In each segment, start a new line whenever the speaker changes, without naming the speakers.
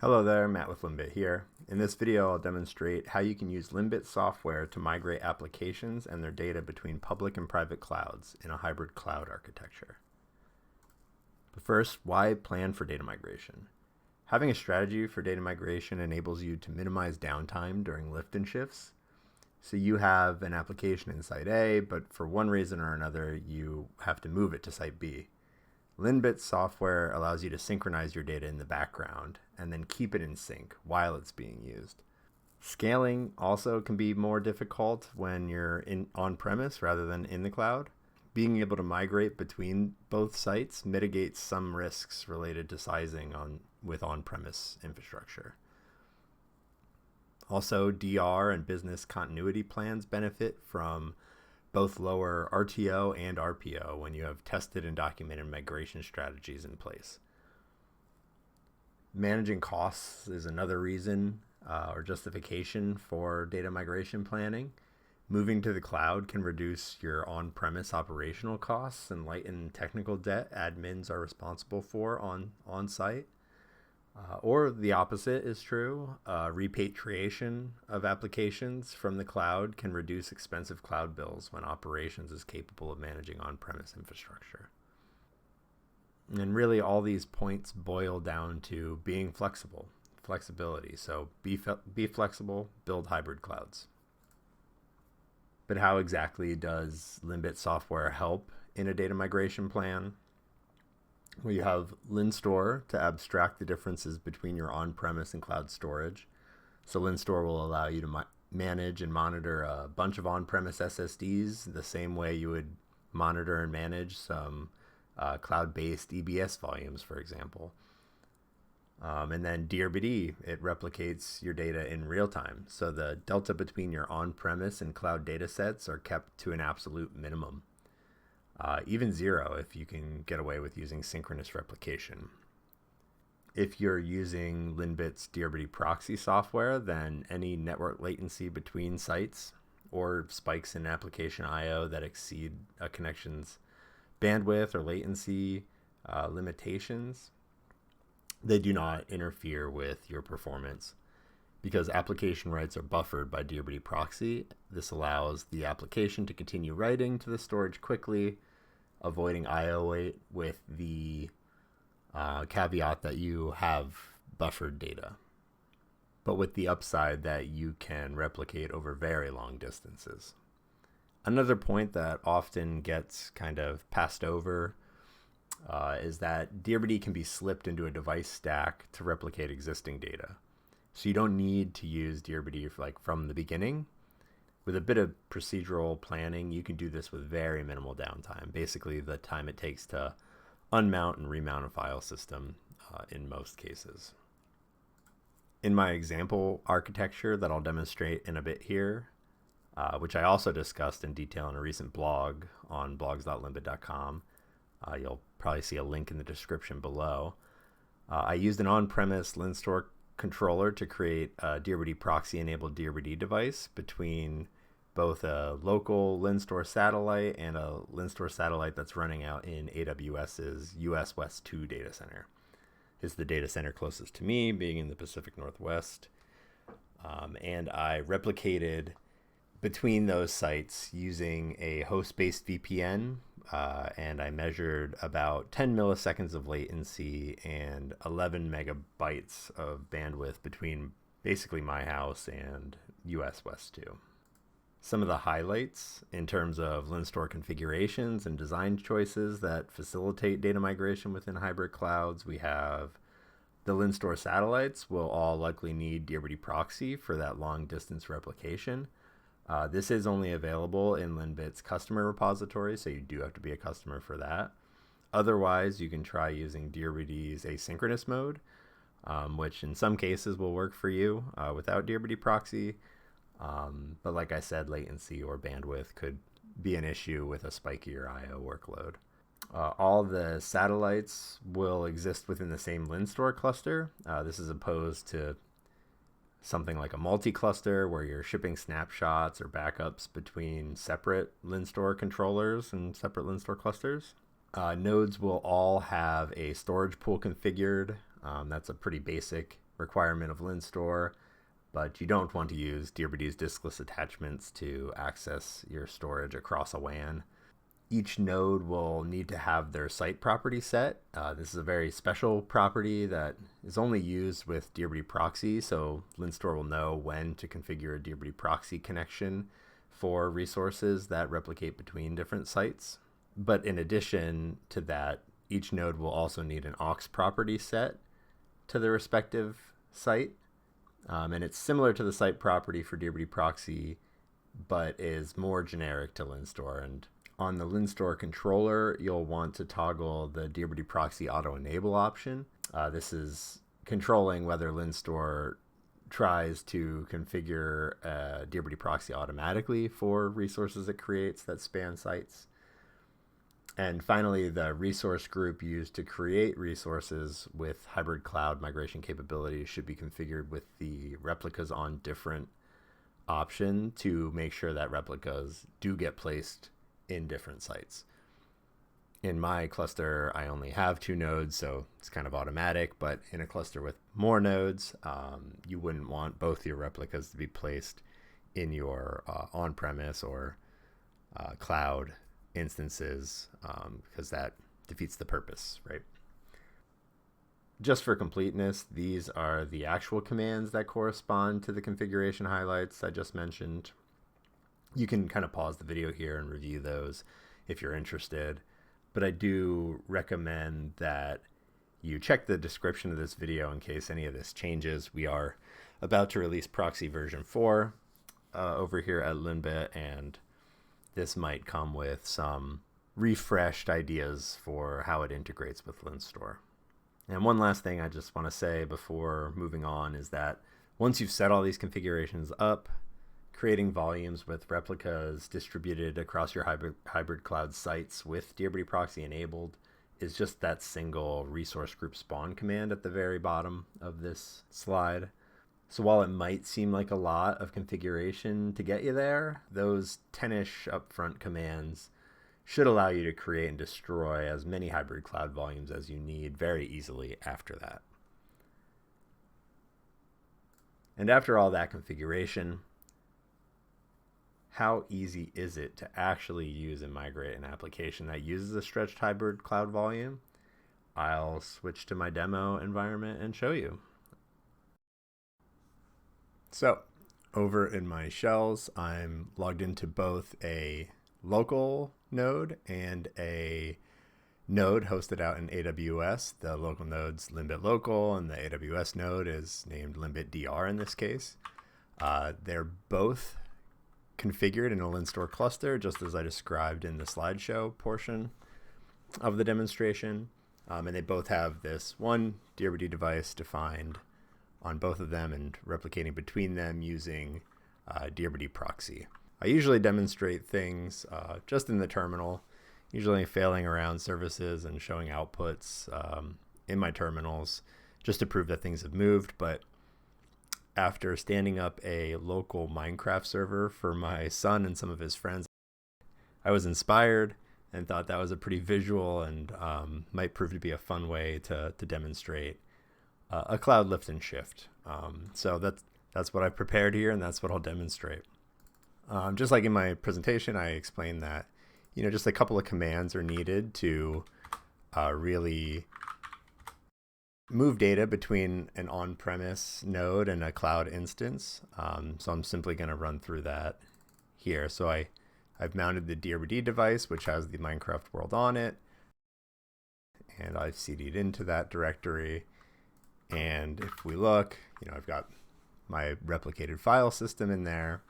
Hello there, Matt with LINBIT here. In this video, I'll demonstrate how you can use LINBIT software to migrate applications and their data between public and private clouds in a hybrid cloud architecture. But first, why plan for data migration? Having a strategy for data migration enables you to minimize downtime during lift and shifts. So you have an application in site A, but for one reason or another, you have to move it to site B. LINBIT software allows you to synchronize your data in the background and then keep it in sync while it's being used. Scaling also can be more difficult when you're on-premise rather than in the cloud. Being able to migrate between both sites mitigates some risks related to sizing with on-premise infrastructure. Also, DR and business continuity plans benefit from both lower RTO and RPO when you have tested and documented migration strategies in place. Managing costs is another reason or justification for data migration planning. Moving to the cloud can reduce your on-premise operational costs and lighten technical debt admins are responsible for on-site. Or the opposite is true. Repatriation of applications from the cloud can reduce expensive cloud bills when operations is capable of managing on-premise infrastructure. And really all these points boil down to being flexibility. So be flexible, build hybrid clouds. But how exactly does LINBIT software help in a data migration plan? We have LINSTOR to abstract the differences between your on-premise and cloud storage. So LINSTOR will allow you to manage and monitor a bunch of on-premise SSDs the same way you would monitor and manage some cloud-based EBS volumes, for example. And then DRBD, it replicates your data in real time. So the delta between your on-premise and cloud data sets are kept to an absolute minimum. Even zero if you can get away with using synchronous replication. If you're using LINBIT's DRBD proxy software, then any network latency between sites or spikes in application I/O that exceed a connection's bandwidth or latency limitations, they do not interfere with your performance. Because application writes are buffered by DRBD proxy, this allows the application to continue writing to the storage quickly, avoiding I/O wait with the caveat that you have buffered data, but with the upside that you can replicate over very long distances. Another point that often gets kind of passed over is that DRBD can be slipped into a device stack to replicate existing data. So you don't need to use DRBD from the beginning. With a bit of procedural planning, you can do this with very minimal downtime. Basically, the time it takes to unmount and remount a file system in most cases. In my example architecture that I'll demonstrate in a bit here, which I also discussed in detail in a recent blog on blogs.linbit.com, you'll probably see a link in the description below. I used an on-premise LINSTOR controller to create a DRBD proxy-enabled DRBD device between both a local LINSTOR satellite and a LINSTOR satellite that's running out in AWS's US West 2 data center. It's the data center closest to me, being in the Pacific Northwest. And I replicated between those sites using a host-based VPN, and I measured about 10 milliseconds of latency and 11 megabytes of bandwidth between basically my house and US West 2. Some of the highlights in terms of LINSTOR configurations and design choices that facilitate data migration within hybrid clouds, we have the LINSTOR satellites will all likely need DRBD proxy for that long distance replication. This is only available in LINBIT's customer repository, so you do have to be a customer for that. Otherwise, you can try using DRBD's asynchronous mode, which in some cases will work for you without DRBD proxy. But like I said, latency or bandwidth could be an issue with a spikier I/O workload. All the satellites will exist within the same LINSTOR cluster. This is opposed to something like a multi-cluster where you're shipping snapshots or backups between separate LINSTOR controllers and separate LINSTOR clusters. Nodes will all have a storage pool configured. That's a pretty basic requirement of LINSTOR, but you don't want to use DRBD's diskless attachments to access your storage across a WAN. Each node will need to have their site property set. This is a very special property that is only used with DRBD proxy, so LINSTOR will know when to configure a DRBD proxy connection for resources that replicate between different sites. But in addition to that, each node will also need an aux property set to the respective site. And it's similar to the site property for DRBD proxy, but is more generic to LINSTOR. And on the LINSTOR controller, you'll want to toggle the DRBD proxy auto enable option. This is controlling whether LINSTOR tries to configure a DRBD proxy automatically for resources it creates that span sites. And finally, the resource group used to create resources with hybrid cloud migration capabilities should be configured with the replicas on different option to make sure that replicas do get placed in different sites. In my cluster, I only have 2 nodes, so it's kind of automatic, but in a cluster with more nodes, you wouldn't want both your replicas to be placed in your on-premise or cloud instances, because that defeats the purpose, right? Just for completeness, these are the actual commands that correspond to the configuration highlights I just mentioned. You can kind of pause the video here and review those if you're interested, but I do recommend that you check the description of this video in case any of this changes. We are about to release proxy version 4 over here at LINBIT, and this might come with some refreshed ideas for how it integrates with LINSTOR. And one last thing I just want to say before moving on is that once you've set all these configurations up, creating volumes with replicas distributed across your hybrid cloud sites with DRBD proxy enabled is just that single resource group spawn command at the very bottom of this slide. So while it might seem like a lot of configuration to get you there, those 10-ish upfront commands should allow you to create and destroy as many hybrid cloud volumes as you need very easily after that. And after all that configuration, how easy is it to actually use and migrate an application that uses a stretched hybrid cloud volume? I'll switch to my demo environment and show you. So over in my shells, I'm logged into both a local node and a node hosted out in AWS. The local node's LINBIT local, and the AWS node is named LINBIT DR in this case. They're both configured in a LINSTOR cluster, just as I described in the slideshow portion of the demonstration. And they both have this one DRBD device defined on both of them and replicating between them using DRBD proxy. I usually demonstrate things just in the terminal, usually failing around services and showing outputs in my terminals just to prove that things have moved. But after standing up a local Minecraft server for my son and some of his friends, I was inspired and thought that was a pretty visual and might prove to be a fun way to demonstrate a cloud lift and shift. So that's what I've prepared here, and that's what I'll demonstrate. Just like in my presentation, I explained that, just a couple of commands are needed to really move data between an on-premise node and a cloud instance. So I'm simply going to run through that here. So I've mounted the DRBD device, which has the Minecraft world on it, and I've CD'd into that directory. And if we look, I've got my replicated file system in there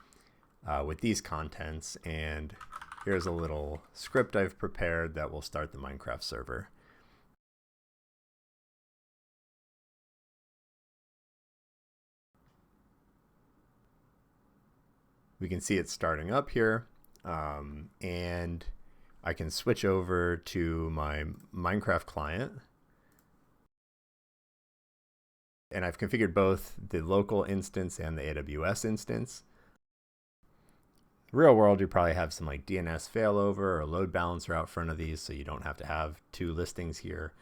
with these contents, and here's a little script I've prepared that will start the Minecraft server. We can see it starting up here, and I can switch over to my Minecraft client. And I've configured both the local instance and the AWS instance. Real world, you probably have some like DNS failover or a load balancer out front of these, so you don't have to have 2 listings here.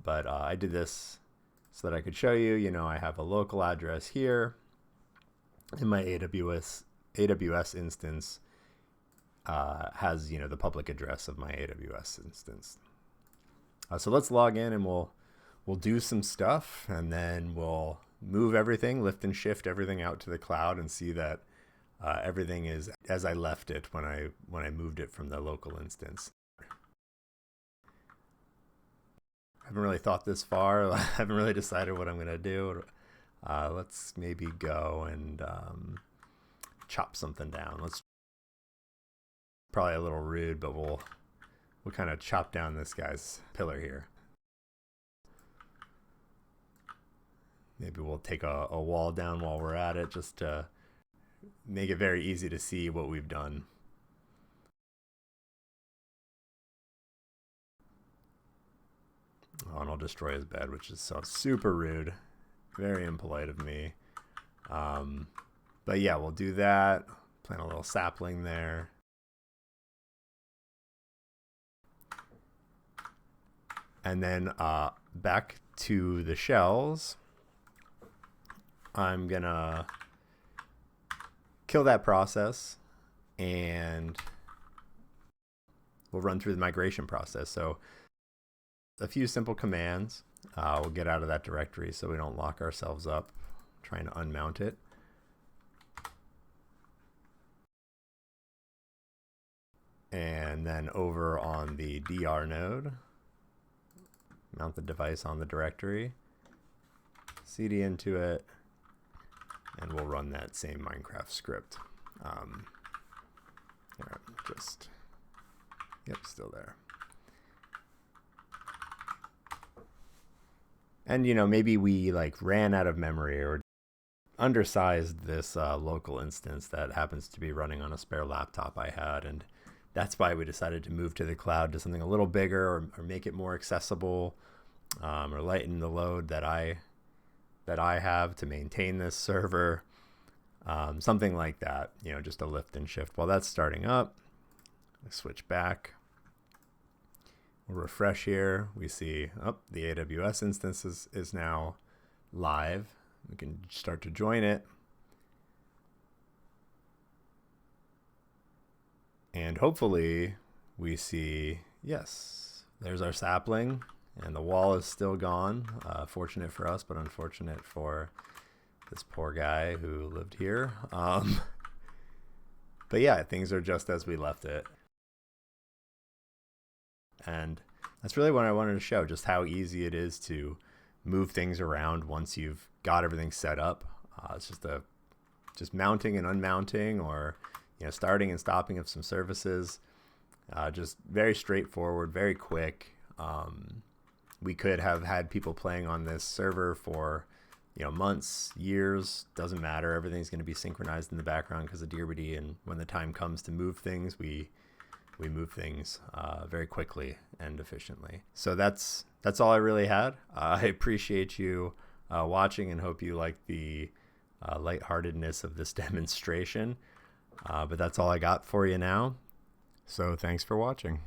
But I did this so that I could show you, you know, I have a local address here in my AWS instance has, you know, the public address of my AWS instance. So let's log in and we'll do some stuff, and then we'll move everything, lift and shift everything out to the cloud, and see that everything is as I left it when I moved it from the local instance. I haven't really thought this far. I haven't really decided what I'm going to do. Let's maybe go and chop something down. Let's probably a little rude, but we'll kind of chop down this guy's pillar here. Maybe we'll take a wall down while we're at it, just to make it very easy to see what we've done. Oh, and I'll destroy his bed, which is so super rude. Very impolite of me. But yeah, we'll do that. Plant a little sapling there. And then back to the shells. I'm gonna kill that process, and we'll run through the migration process. So a few simple commands. We'll get out of that directory so we don't lock ourselves up trying to unmount it. And then over on the DR node, mount the device on the directory, cd into it, and we'll run that same Minecraft script. Yep, still there. And, you know, maybe we like ran out of memory or undersized this local instance that happens to be running on a spare laptop I had, and that's why we decided to move to the cloud, to something a little bigger, or make it more accessible, or lighten the load that I have to maintain this server, something like that. You know, just a lift and shift. While that's starting up, I switch back. We'll refresh here. We see the AWS instance is now live. We can start to join it. And hopefully we see, yes, there's our sapling, and the wall is still gone. Fortunate for us, but unfortunate for this poor guy who lived here. But yeah, things are just as we left it. And that's really what I wanted to show, just how easy it is to move things around once you've got everything set up. It's just mounting and unmounting, or, you know, starting and stopping of some services. Just very straightforward, very quick. We could have had people playing on this server for, you know, months, years, doesn't matter. Everything's going to be synchronized in the background because of Dearbity, and when the time comes to move things, we move things very quickly and efficiently. So that's all I really had. I appreciate you watching, and hope you like the lightheartedness of this demonstration. But that's all I got for you now. So thanks for watching.